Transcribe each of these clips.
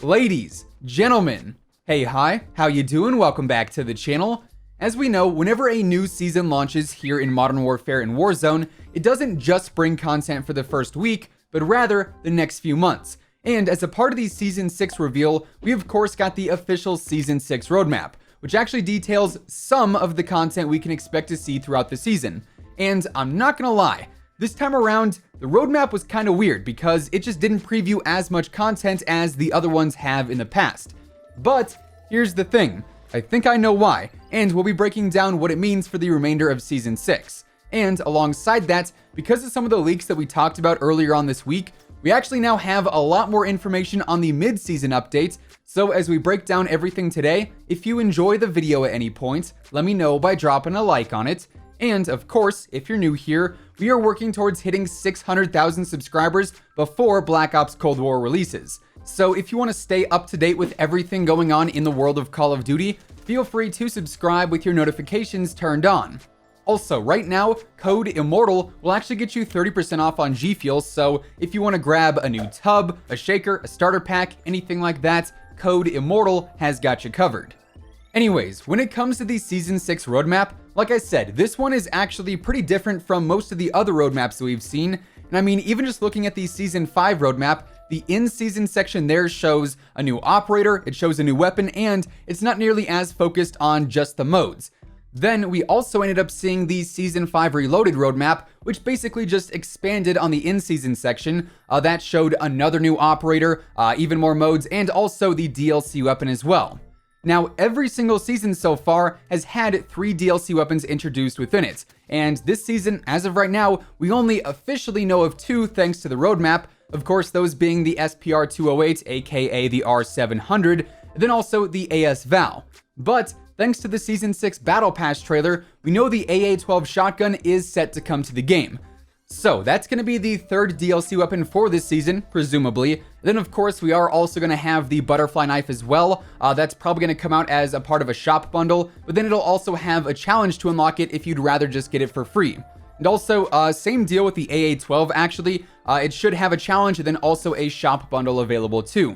Ladies, gentlemen, hey, hi, how you doing? Welcome back to the channel. As we know, whenever a new season launches here in Modern Warfare and Warzone, it doesn't just bring content for the first week, but rather the next few months. And as a part of the Season 6 reveal, we of course got the official Season 6 roadmap, which actually details some of the content we can expect to see throughout the season. And I'm not gonna lie, this time around, the roadmap was kind of weird because it just didn't preview as much content as the other ones have in the past. But here's the thing, I think I know why, and we'll be breaking down what it means for the remainder of Season 6. And alongside that, because of some of the leaks that we talked about earlier on this week, we actually now have a lot more information on the mid-season updates. So as we break down everything today, if you enjoy the video at any point, let me know by dropping a like on it. And of course, if you're new here, we are working towards hitting 600,000 subscribers before Black Ops Cold War releases. So if you want to stay up to date with everything going on in the world of Call of Duty, feel free to subscribe with your notifications turned on. Also, right now, code WhosImmortal will actually get you 30% off on G Fuel, so if you want to grab a new tub, a shaker, a starter pack, anything like that, code WhosImmortal has got you covered. Anyways, when it comes to the Season 6 roadmap, like I said, this one is actually pretty different from most of the other roadmaps that we've seen. And I mean, even just looking at the Season 5 roadmap, the in-season section there shows a new operator, it shows a new weapon, and it's not nearly as focused on just the modes. Then we also ended up seeing the Season 5 Reloaded roadmap, which basically just expanded on the in-season section. That showed another new operator, even more modes, and also the DLC weapon as well. Now, every single season so far has had 3 DLC weapons introduced within it, and this season, as of right now, we only officially know of 2 thanks to the roadmap, of course those being the SPR-208, aka the R700, then also the AS Val. But thanks to the Season 6 Battle Pass trailer, we know the AA-12 shotgun is set to come to the game. So that's going to be the 3rd DLC weapon for this season, presumably. Then of course we are also going to have the butterfly knife as well. That's probably going to come out as a part of a shop bundle, but then it'll also have a challenge to unlock it if you'd rather just get it for free. And also, same deal with the AA-12 actually. It should have a challenge and then also a shop bundle available too.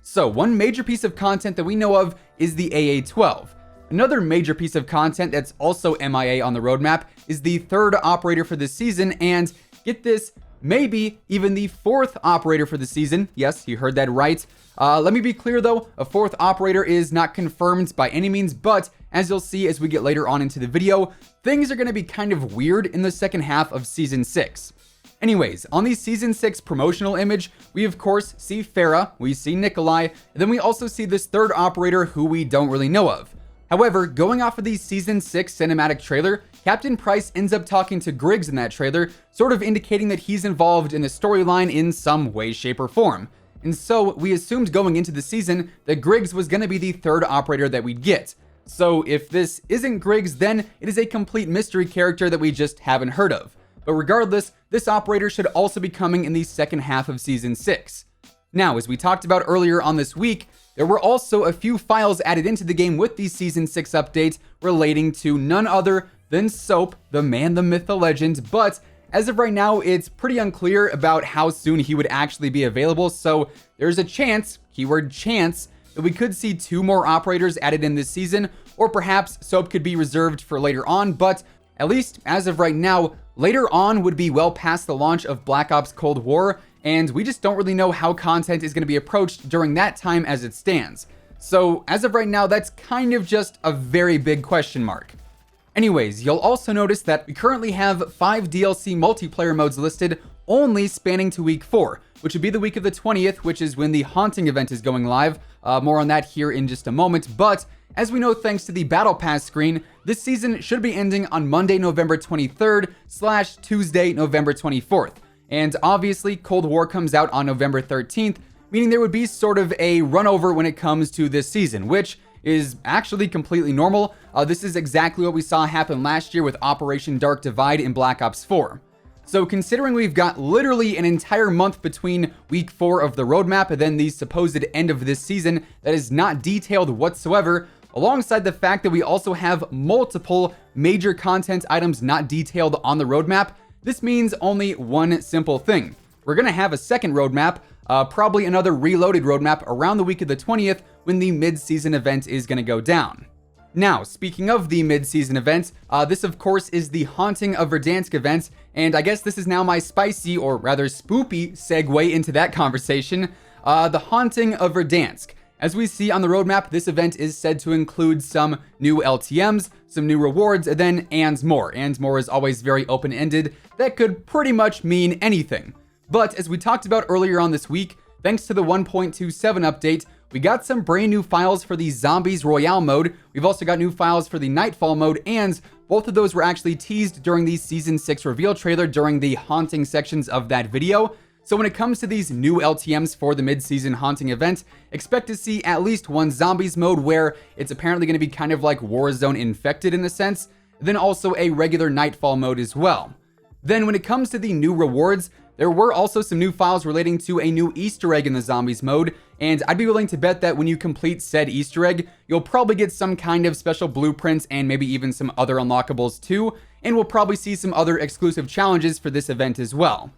So one major piece of content that we know of is the AA-12. Another major piece of content that's also MIA on the roadmap is the 3rd operator for this season, and get this, maybe even the 4th operator for the season. Yes, you heard that right. Let me be clear though, a 4th operator is not confirmed by any means, but as you'll see as we get later on into the video, things are going to be kind of weird in the second half of Season 6. Anyways, on the Season 6 promotional image, we of course see Farah, we see Nikolai, and then we also see this 3rd operator who we don't really know of. However, going off of the Season 6 cinematic trailer, Captain Price ends up talking to Griggs in that trailer, sort of indicating that he's involved in the storyline in some way, shape, or form. And so, we assumed going into the season that Griggs was going to be the 3rd operator that we'd get. So, if this isn't Griggs, then it is a complete mystery character that we just haven't heard of. But regardless, this operator should also be coming in the second half of Season 6. Now, as we talked about earlier on this week, there were also a few files added into the game with these Season 6 updates relating to none other than Soap, the man, the myth, the legend, but as of right now, it's pretty unclear about how soon he would actually be available, so there's a chance, keyword chance, that we could see 2 more operators added in this season, or perhaps Soap could be reserved for later on, but at least as of right now, later on would be well past the launch of Black Ops Cold War, and we just don't really know how content is going to be approached during that time as it stands. So as of right now, that's kind of just a very big question mark. Anyways, you'll also notice that we currently have 5 DLC multiplayer modes listed, only spanning to week 4, which would be the week of the 20th, which is when the Haunting event is going live. More on that here in just a moment, but as we know, thanks to the Battle Pass screen, this season should be ending on Monday, November 23rd / Tuesday, November 24th. And obviously, Cold War comes out on November 13th, meaning there would be sort of a runover when it comes to this season, which is actually completely normal. This is exactly what we saw happen last year with Operation Dark Divide in Black Ops 4. So considering we've got literally an entire month between week 4 of the roadmap and then the supposed end of this season that is not detailed whatsoever, alongside the fact that we also have multiple major content items not detailed on the roadmap, this means only one simple thing. We're going to have a second roadmap, probably another reloaded roadmap around the week of the 20th when the mid-season event is going to go down. Now, speaking of the mid-season event, this of course is the Haunting of Verdansk event, and I guess this is now my spicy, or rather spoopy, segue into that conversation. The Haunting of Verdansk. As we see on the roadmap, this event is said to include some new LTMs, some new rewards, and then and more. And more is always very open-ended. That could pretty much mean anything. But as we talked about earlier on this week, thanks to the 1.27 update, we got some brand new files for the Zombies Royale mode. We've also got new files for the Nightfall mode, and both of those were actually teased during the Season 6 reveal trailer during the haunting sections of that video. So when it comes to these new LTMs for the mid-season haunting event, expect to see at least one Zombies mode where it's apparently going to be kind of like Warzone Infected in a sense, then also a regular Nightfall mode as well. Then when it comes to the new rewards, there were also some new files relating to a new Easter egg in the Zombies mode, and I'd be willing to bet that when you complete said Easter egg, you'll probably get some kind of special blueprints and maybe even some other unlockables too, and we'll probably see some other exclusive challenges for this event as well.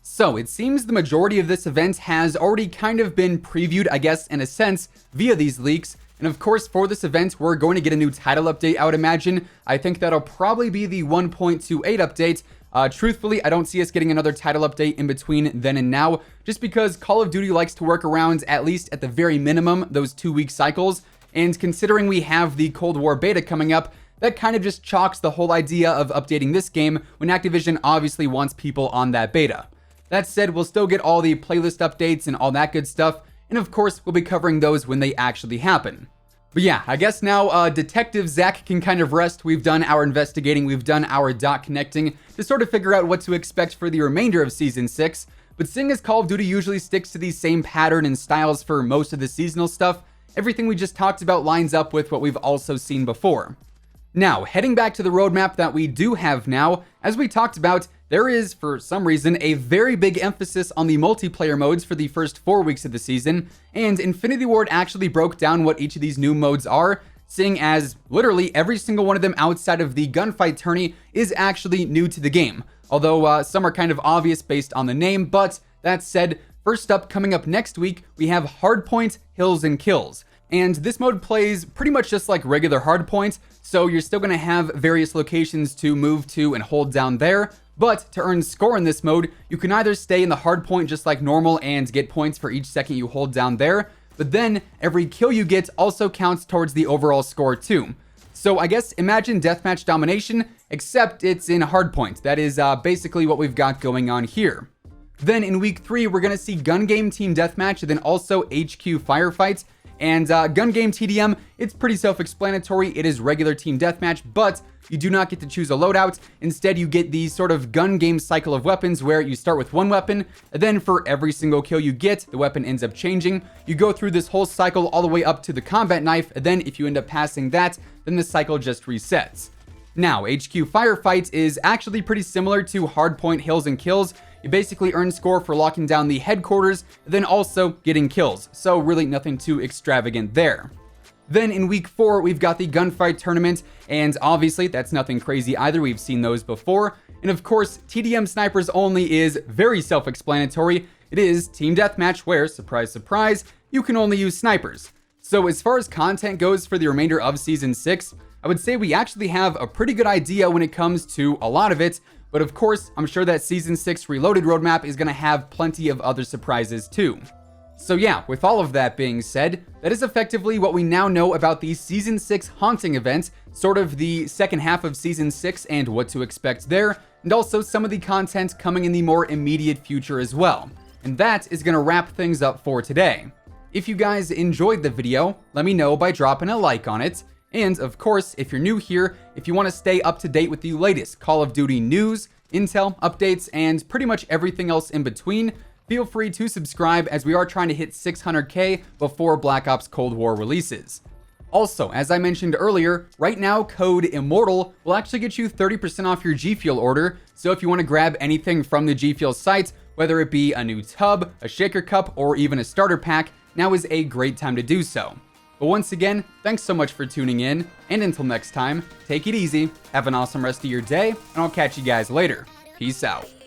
So it seems the majority of this event has already kind of been previewed, I guess, in a sense, via these leaks. And of course, for this event, we're going to get a new title update, I would imagine. I think that'll probably be the 1.28 update. Truthfully, I don't see us getting another title update in between then and now, just because Call of Duty likes to work around, at least at the very minimum, those 2-week cycles. And considering we have the Cold War beta coming up, that kind of just chalks the whole idea of updating this game when Activision obviously wants people on that beta. That said, we'll still get all the playlist updates and all that good stuff, and of course, we'll be covering those when they actually happen. But yeah, I guess now Detective Zach can kind of rest. We've done our investigating, we've done our dot connecting to sort of figure out what to expect for the remainder of Season 6. But seeing as Call of Duty usually sticks to the same pattern and styles for most of the seasonal stuff, everything we just talked about lines up with what we've also seen before. Now, heading back to the roadmap that we do have now, as we talked about, there is, for some reason, a very big emphasis on the multiplayer modes for the first 4 weeks of the season, and Infinity Ward actually broke down what each of these new modes are, seeing as literally every single one of them outside of the gunfight tourney is actually new to the game, although some are kind of obvious based on the name. But that said, first up, coming up next week, we have Hardpoint, Hills, and Kills. And this mode plays pretty much just like regular Hardpoint, so you're still going to have various locations to move to and hold down there. But to earn score in this mode, you can either stay in the hardpoint just like normal and get points for each second you hold down there, but then every kill you get also counts towards the overall score too. So I guess imagine deathmatch domination, except it's in hardpoint. That is basically what we've got going on here. Then in week 3, we're going to see gun game team deathmatch and then also HQ firefights. And gun game TDM, it's pretty self-explanatory. It is regular team deathmatch, but you do not get to choose a loadout. Instead, you get the sort of gun game cycle of weapons where you start with one weapon, and then for every single kill you get, the weapon ends up changing. You go through this whole cycle all the way up to the combat knife, and then if you end up passing that, then the cycle just resets. Now, HQ Firefight is actually pretty similar to Hardpoint, Hills, and Kills. You basically earn score for locking down the headquarters, then also getting kills, so really nothing too extravagant there. Then in week 4, we've got the gunfight tournament, and obviously that's nothing crazy either, we've seen those before. And of course, TDM Snipers Only is very self-explanatory. It is team deathmatch where, surprise surprise, you can only use snipers. So as far as content goes for the remainder of Season 6, I would say we actually have a pretty good idea when it comes to a lot of it, but of course, I'm sure that Season 6 Reloaded roadmap is going to have plenty of other surprises too. So yeah, with all of that being said, that is effectively what we now know about the Season 6 Haunting event, sort of the second half of Season 6 and what to expect there, and also some of the content coming in the more immediate future as well. And that is going to wrap things up for today. If you guys enjoyed the video, let me know by dropping a like on it. And of course, if you're new here, if you want to stay up to date with the latest Call of Duty news, intel, updates, and pretty much everything else in between, feel free to subscribe as we are trying to hit 600K before Black Ops Cold War releases. Also, as I mentioned earlier, right now code WhosImmortal will actually get you 30% off your G Fuel order, so if you want to grab anything from the G Fuel site, whether it be a new tub, a shaker cup, or even a starter pack, now is a great time to do so. But once again, thanks so much for tuning in, and until next time, take it easy, have an awesome rest of your day, and I'll catch you guys later. Peace out.